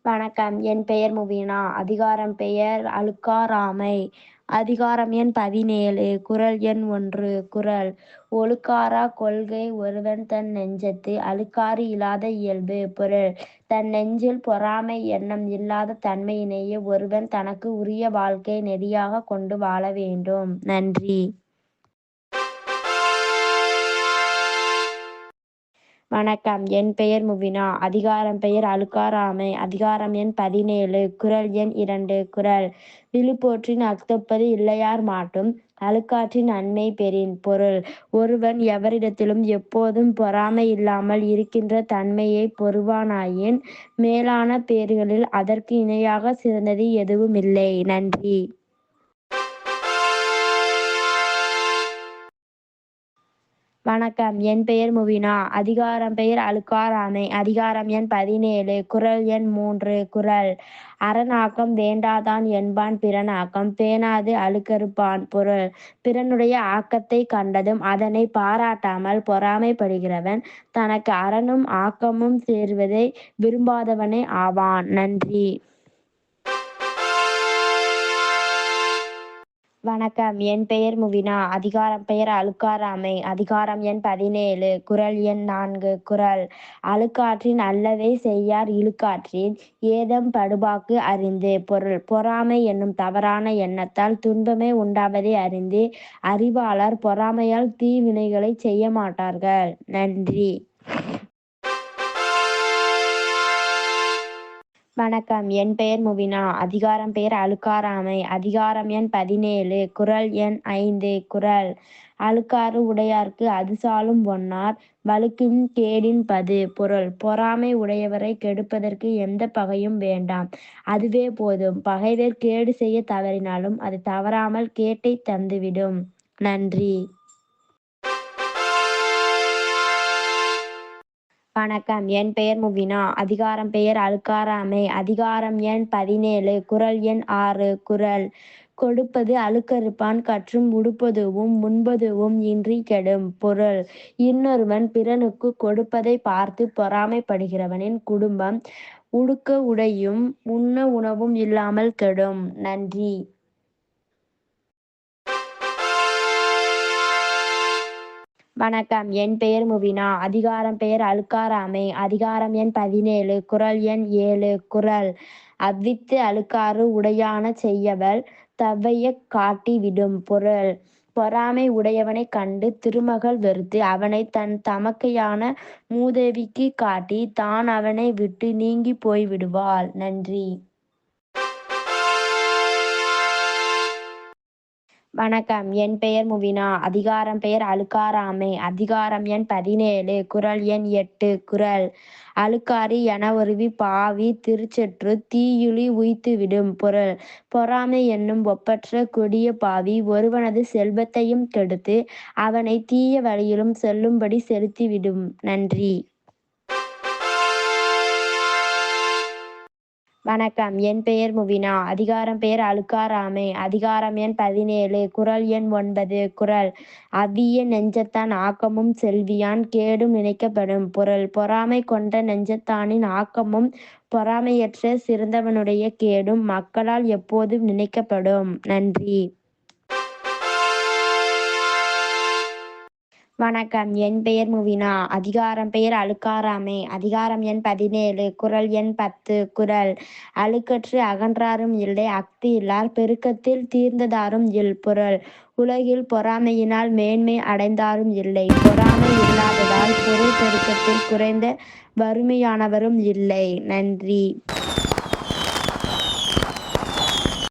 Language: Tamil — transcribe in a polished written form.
வணக்கம். என் பெயர் முபீனா. அதிகாரம் பெயர் அழுக்காராமை. அதிகாரம் எண் 17. குறள் எண் 1. குறள்: ஒழுக்காறாக் கொள்கை ஒருவன் தன் நெஞ்சத்து அழுக்காறு இலாத இயல்பு. பொருள்: தன் நெஞ்சில் பொறாமை எண்ணம் இல்லாத தன்மையினையே ஒருவன் தனக்கு உரிய வாழ்க்கை நெறியாகக் கொண்டு வாழ வேண்டும். நன்றி. வணக்கம். என் பெயர் முபினா. அதிகாரம் பெயர் அழுக்காராமை. அதிகாரம் எண் 17. குறள் எண் 2. குறள்: விழுப்போற்றின் அஃதொப்பது இல்லையார் மாட்டும் அழுக்காற்றின் நன்மை பெறின். பொருள்: ஒருவன் எவரிடத்திலும் எப்போதும் பொறாமை இல்லாமல் இருக்கின்ற தன்மையைப் பொருவானாயின் மேலான பேறுகளில் அதற்கு இணையாகச் சிறந்தது எதுவுமில்லை. நன்றி. வணக்கம். என் பெயர் முபினா. அதிகாரம் பெயர் அழுக்காராமை. அதிகாரம் எண் 17. குறள் எண் 3. குறள்: அரணாக்கம் வேண்டாதான் என்பான் பிறனாக்கம் பேணாது அழுக்கறுப்பான். பொருள்: பிறனுடைய ஆக்கத்தைக் கண்டதும் அதனைப் பாராட்டாமல் பொறாமைப்படுகிறவன் தனக்கு அறனும் ஆக்கமும் சேருவதை விரும்பாதவனே ஆவான். நன்றி. வணக்கம். என் பெயர் முபினா. அதிகாரம் பெயர் அழுக்காராமை. அதிகாரம் எண் 17. குறள் எண் 4. குறள்: அழுக்காற்றின் அல்லவை செய்யார் இழுக்காற்றின் ஏதம் படுபாக்கு அறிந்து. பொருள்: பொறாமை என்னும் தவறான எண்ணத்தால் துன்பமே உண்டாவதை அறிந்து அறிவாளர் பொறாமையால் தீவினைகளைச் செய்ய மாட்டார்கள். நன்றி. வணக்கம். என் பெயர் முபினா. அதிகாரம் பெயர் அழுக்காராமை. அதிகாரம் எண் 17. குறள் எண் 5. குறள்: அழுக்காறு உடையார்க்கு அதுசாலும் ஒன்னார் வழுக்கும் கேடின் பது. பொருள்: பொறாமை உடையவரைக் கெடுப்பதற்கு எந்தப் பகையும் வேண்டாம், அதுவே போதும். பகைவர் கேடு செய்யத் தவறினாலும் அது தவறாமல் கேட்டைத் தந்துவிடும். நன்றி. வணக்கம். என் பெயர் முபினா. அதிகாரம் பெயர் அழுக்காராமை. அதிகாரம் எண் 17. குறள் எண் 6. குறள்: கொடுப்பது அழுக்கறுப்பான் கற்றும் உடுப்பதுவும் உண்பதுவும் இன்றிக் கெடும். பொருள்: இன்னொருவன் பிறனுக்குக் கொடுப்பதைப் பார்த்துப் பொறாமைப்படுகிறவனின் குடும்பம் உடுக்க உடையும் உண்ண உணவும் இல்லாமல் கெடும். நன்றி. வணக்கம். என் பெயர் முபினா. அதிகாரம் பெயர் அழுக்காராமை. அதிகாரம் எண் 17. குறள் எண் 7. குறள்: அவ்வித்து அழுக்காறு உடையான செய்யவல் தவ்வையக் காட்டி விடும். பொருள்: பொறாமை உடையவனைக் கண்டு திருமகள் வெறுத்து அவனைத் தன் தமக்கையான மூதேவிக்குக் காட்டி தான் அவனை விட்டு நீங்கிப் போய்விடுவாள். நன்றி. வணக்கம். என் பெயர் முபினா. அதிகாரம் பெயர் அழுக்காராமை. அதிகாரம் எண் 17. குறள் எண் 8. குறள்: அழுக்காறு எனவொருவிப் பாவி திருச்செற்றுத் தீயுழி உய்த்துவிடும். பொருள்: பொறாமை என்னும் ஒப்பற்ற கொடிய பாவி ஒருவனது செல்வத்தையும் கெடுத்து அவனைத் தீய வழியிலும் செல்லும்படி செலுத்திவிடும். நன்றி. வணக்கம். என் பெயர் முபினா. அதிகாரம் பெயர் அழுக்காராமை. அதிகாரம் எண் 17. குறள் எண் 9. குறள்: அவ்விய நெஞ்சத்தான் ஆக்கமும் செல்வியான் கேடும் நினைக்கப்படும். பொருள்: பொறாமை கொண்ட நெஞ்சத்தானின் ஆக்கமும் பொறாமையற்ற சிறந்தவனுடைய கேடும் மக்களால் எப்போதும் நினைக்கப்படும். நன்றி. வணக்கம். என் பெயர் முபினா. அதிகாரம் பெயர் அழுக்காராமை. அதிகாரம் எண் 17. குறள் எண் 10. குறள்: அழுக்கற்று அகன்றாரும் இல்லை அஃது இல்லார் பெருக்கத்தில் தீர்ந்ததாரும் இல். பொருள்: உலகில் பொறாமையினால் மேன்மை அடைந்தாரும் இல்லை, பொறாமை இல்லாததால் பொருள் பெருக்கத்தில் குறைந்த வறுமையானவரும் இல்லை. நன்றி.